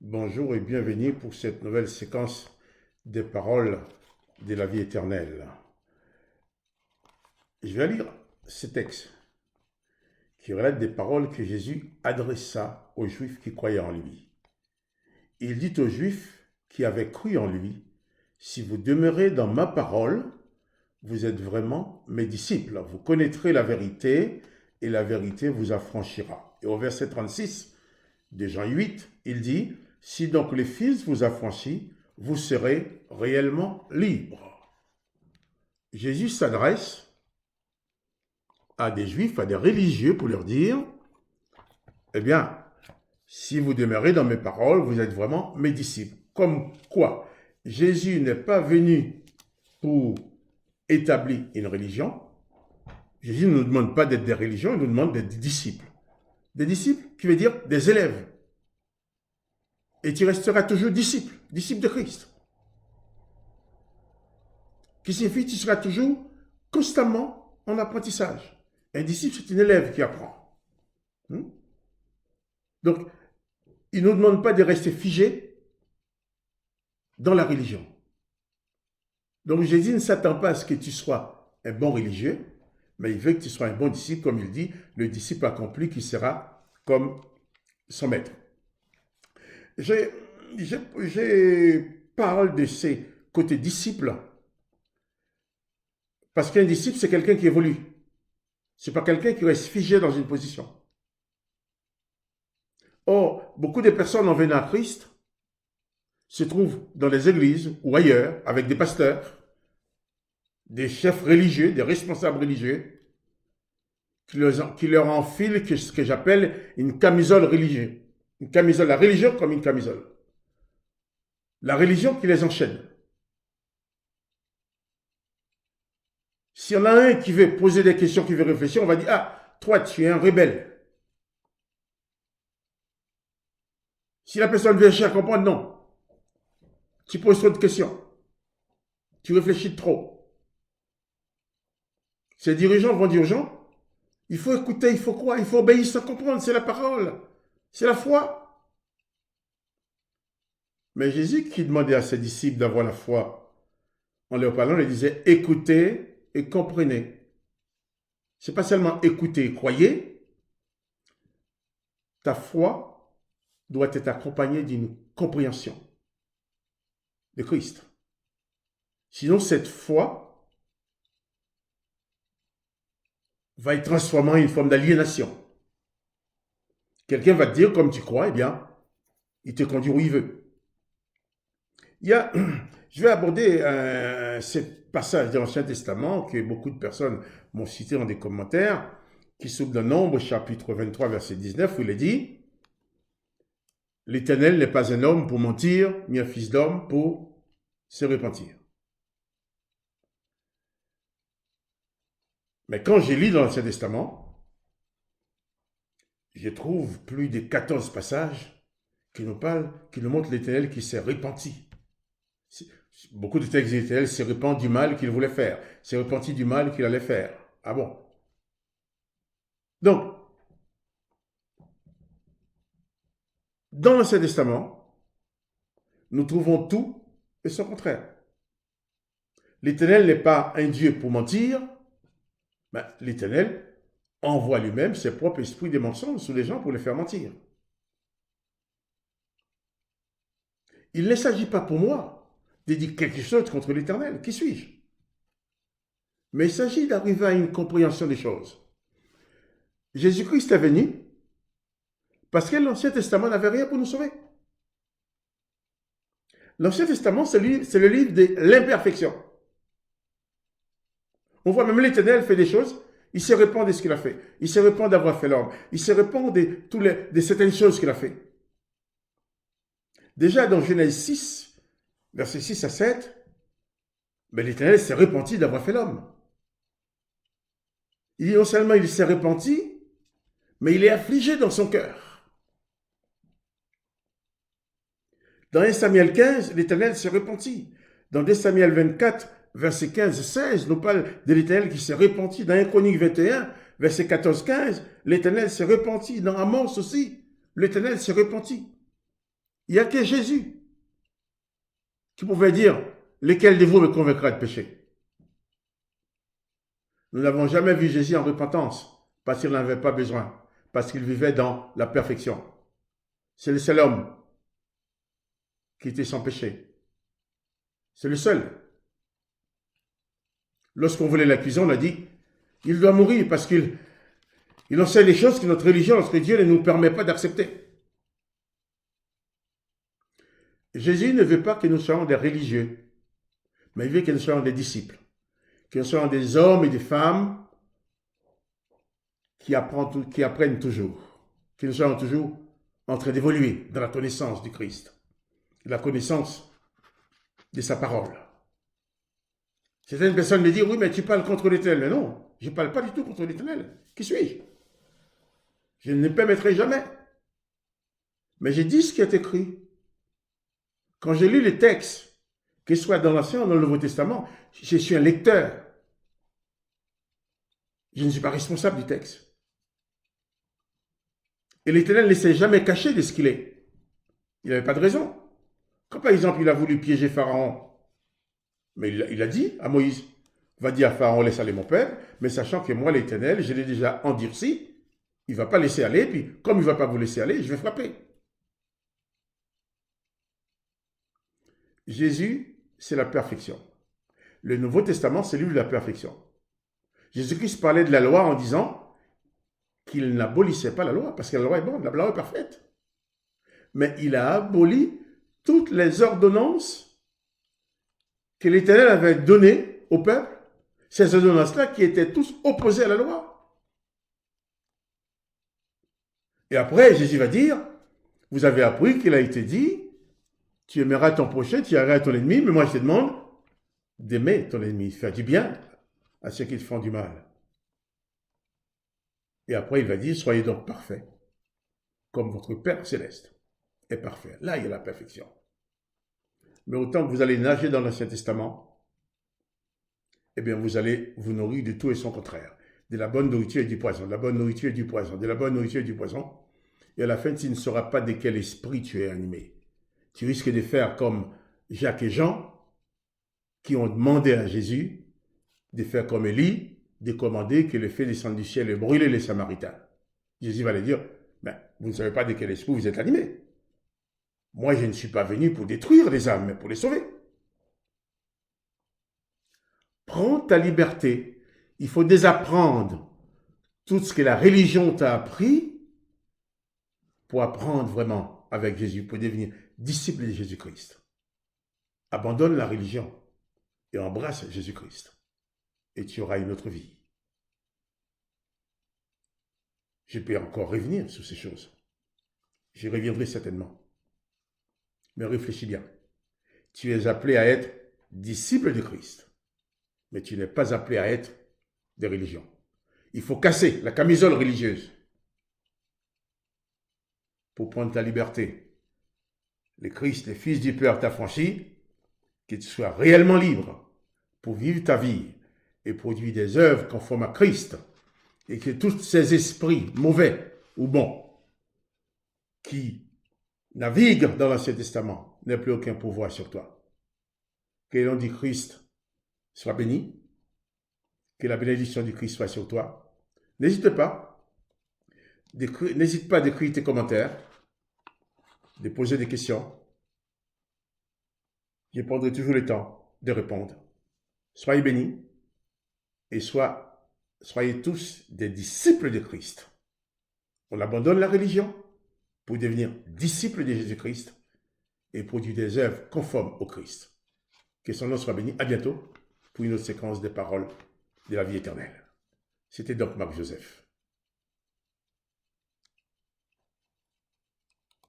Bonjour et bienvenue pour cette nouvelle séquence des paroles de la vie éternelle. Je vais lire ce texte qui relate des paroles que Jésus adressa aux Juifs qui croyaient en lui. Il dit aux Juifs qui avaient cru en lui, « Si vous demeurez dans ma parole, vous êtes vraiment mes disciples. Vous connaîtrez la vérité et la vérité vous affranchira. » Et au verset 36 de Jean 8, il dit, « Si donc le Fils vous affranchit, vous serez réellement libres. » Jésus s'adresse à des Juifs, à des religieux pour leur dire, « Eh bien, si vous demeurez dans mes paroles, vous êtes vraiment mes disciples. » Comme quoi, Jésus n'est pas venu pour établir une religion. Jésus ne nous demande pas d'être des religions, il nous demande d'être des disciples. Des disciples qui veut dire des élèves. Et tu resteras toujours disciple, disciple de Christ. Qui signifie que tu seras toujours constamment en apprentissage. Un disciple, c'est un élève qui apprend. Donc, il ne nous demande pas de rester figé dans la religion. Donc, Jésus ne s'attend pas à ce que tu sois un bon religieux, mais il veut que tu sois un bon disciple, comme il dit, le disciple accompli qui sera comme son maître. Je parle de ces côtés disciples parce qu'un disciple, c'est quelqu'un qui évolue. Ce n'est pas quelqu'un qui reste figé dans une position. Or, beaucoup de personnes en venant à Christ se trouvent dans les églises ou ailleurs avec des pasteurs, des chefs religieux, des responsables religieux qui leur enfilent ce que j'appelle une camisole religieuse. Une camisole, la religion comme une camisole. La religion qui les enchaîne. S'il y en a un qui veut poser des questions, qui veut réfléchir, on va dire, ah, toi, tu es un rebelle. Si la personne veut chercher à comprendre, non. Tu poses trop de questions. Tu réfléchis trop. Ces dirigeants vont dire aux gens, il faut écouter, il faut quoi? Il faut obéir sans comprendre, c'est la parole. C'est la foi. Mais Jésus qui demandait à ses disciples d'avoir la foi, en leur parlant, il disait, écoutez et comprenez. Ce n'est pas seulement écouter et croyez. Ta foi doit être accompagnée d'une compréhension de Christ. Sinon, cette foi va être transformée en une forme d'aliénation. Quelqu'un va te dire, comme tu crois, eh bien, il te conduit où il veut. Je vais aborder ce passage de l'Ancien Testament que beaucoup de personnes m'ont cité dans des commentaires, qui s'ouvre dans Nombre, chapitre 23, verset 19, où il est dit, « L'Éternel n'est pas un homme pour mentir, ni un fils d'homme pour se repentir. » Mais quand je lis dans l'Ancien Testament, je trouve plus de 14 passages qui nous montrent l'Éternel qui s'est repenti. Beaucoup de textes d'Éternel s'est repenti du mal qu'il voulait faire, s'est repenti du mal qu'il allait faire. Ah bon? Donc, dans l'Ancien Testament, nous trouvons tout et son contraire. L'Éternel n'est pas un Dieu pour mentir, mais l'Éternel envoie lui-même ses propres esprits des mensonges sur les gens pour les faire mentir. Il ne s'agit pas pour moi de dire quelque chose contre l'Éternel. Qui suis-je? Mais il s'agit d'arriver à une compréhension des choses. Jésus-Christ est venu parce que l'Ancien Testament n'avait rien pour nous sauver. L'Ancien Testament, c'est le livre de l'imperfection. On voit même l'Éternel fait des choses, il se répand de ce qu'il a fait. Il se répand d'avoir fait l'homme. Il se répand de certaines choses qu'il a fait. Déjà dans Genèse 6, versets 6 à 7, l'Éternel s'est repenti d'avoir fait l'homme. Il dit non seulement il s'est repenti, mais il est affligé dans son cœur. Dans 1 Samuel 15, l'Éternel s'est repenti. Dans 2 Samuel 24, versets 15 et 16, nous parle de l'Éternel qui s'est repenti. Dans 1 Chronique 21, verset 14-15, l'Éternel s'est repenti. Dans Amos aussi, l'Éternel s'est repenti. Il n'y a que Jésus qui pouvait dire lequel de vous me convaincra de péché. Nous n'avons jamais vu Jésus en repentance parce qu'il n'en avait pas besoin, parce qu'il vivait dans la perfection. C'est le seul homme qui était sans péché. C'est le seul. Lorsqu'on voulait l'accuser, on a dit il doit mourir parce qu'il enseigne des choses que notre religion, notre Dieu ne nous permet pas d'accepter. Jésus ne veut pas que nous soyons des religieux, mais il veut que nous soyons des disciples, que nous soyons des hommes et des femmes qui apprennent toujours, que nous soyons toujours en train d'évoluer dans la connaissance du Christ, la connaissance de sa parole. Certaines personnes me disent, oui, mais tu parles contre l'Éternel. Mais non, je ne parle pas du tout contre l'Éternel. Qui suis-je? Je ne me permettrai jamais. Mais j'ai dit ce qui est écrit. Quand j'ai lu les textes, qu'ils soient dans l'Ancien ou dans le Nouveau Testament, je suis un lecteur. Je ne suis pas responsable du texte. Et l'Éternel ne s'est jamais caché de ce qu'il est. Il n'avait pas de raison. Quand par exemple il a voulu piéger Pharaon, mais il a dit à Moïse, va dire à Pharaon, laisse aller mon peuple, mais sachant que moi l'Éternel, je l'ai déjà endurci, il ne va pas laisser aller, puis comme il ne va pas vous laisser aller, je vais frapper. Jésus, c'est la perfection. Le Nouveau Testament, c'est lui de la perfection. Jésus-Christ parlait de la loi en disant qu'il n'abolissait pas la loi, parce que la loi est bonne, la loi est parfaite. Mais il a aboli toutes les ordonnances que l'Éternel avait données au peuple, ces ordonnances-là qui étaient tous opposées à la loi. Et après, Jésus va dire, vous avez appris qu'il a été dit, tu aimeras ton prochain, tu aimeras ton ennemi, mais moi je te demande d'aimer ton ennemi, faire du bien à ceux qui te font du mal. Et après, il va dire, soyez donc parfaits, comme votre Père céleste est parfait. Là, il y a la perfection. Mais autant que vous allez nager dans l'Ancien Testament, eh bien, vous allez vous nourrir de tout et son contraire. De la bonne nourriture et du poison, de la bonne nourriture et du poison, de la bonne nourriture et du poison. Et à la fin, tu ne sauras pas de quel esprit tu es animé. Tu risques de faire comme Jacques et Jean, qui ont demandé à Jésus de faire comme Élie, de commander que le feu descende du ciel et brûle les Samaritains. Jésus va leur dire, ben, vous ne savez pas de quel esprit vous êtes animé. Moi, je ne suis pas venu pour détruire les âmes, mais pour les sauver. Prends ta liberté. Il faut désapprendre tout ce que la religion t'a appris pour apprendre vraiment avec Jésus, pour devenir disciple de Jésus-Christ. Abandonne la religion et embrasse Jésus-Christ. Et tu auras une autre vie. Je peux encore revenir sur ces choses. J'y reviendrai certainement. Mais réfléchis bien. Tu es appelé à être disciple de Christ. Mais tu n'es pas appelé à être des religions. Il faut casser la camisole religieuse pour prendre ta liberté. Le Christ, le Fils du Père, t'a franchi, que tu sois réellement libre pour vivre ta vie et produire des œuvres conformes à Christ, et que tous ces esprits mauvais ou bons qui naviguent dans l'Ancien Testament n'aient plus aucun pouvoir sur toi. Que le nom du Christ soit béni, que la bénédiction du Christ soit sur toi. N'hésite pas d'écrire tes commentaires, de poser des questions. Je prendrai toujours le temps de répondre. Soyez bénis et soyez tous des disciples de Christ. On abandonne la religion pour devenir disciples de Jésus-Christ et produire des œuvres conformes au Christ. Que son nom soit béni. À bientôt pour une autre séquence des paroles de la vie éternelle. C'était donc Marc Joseph.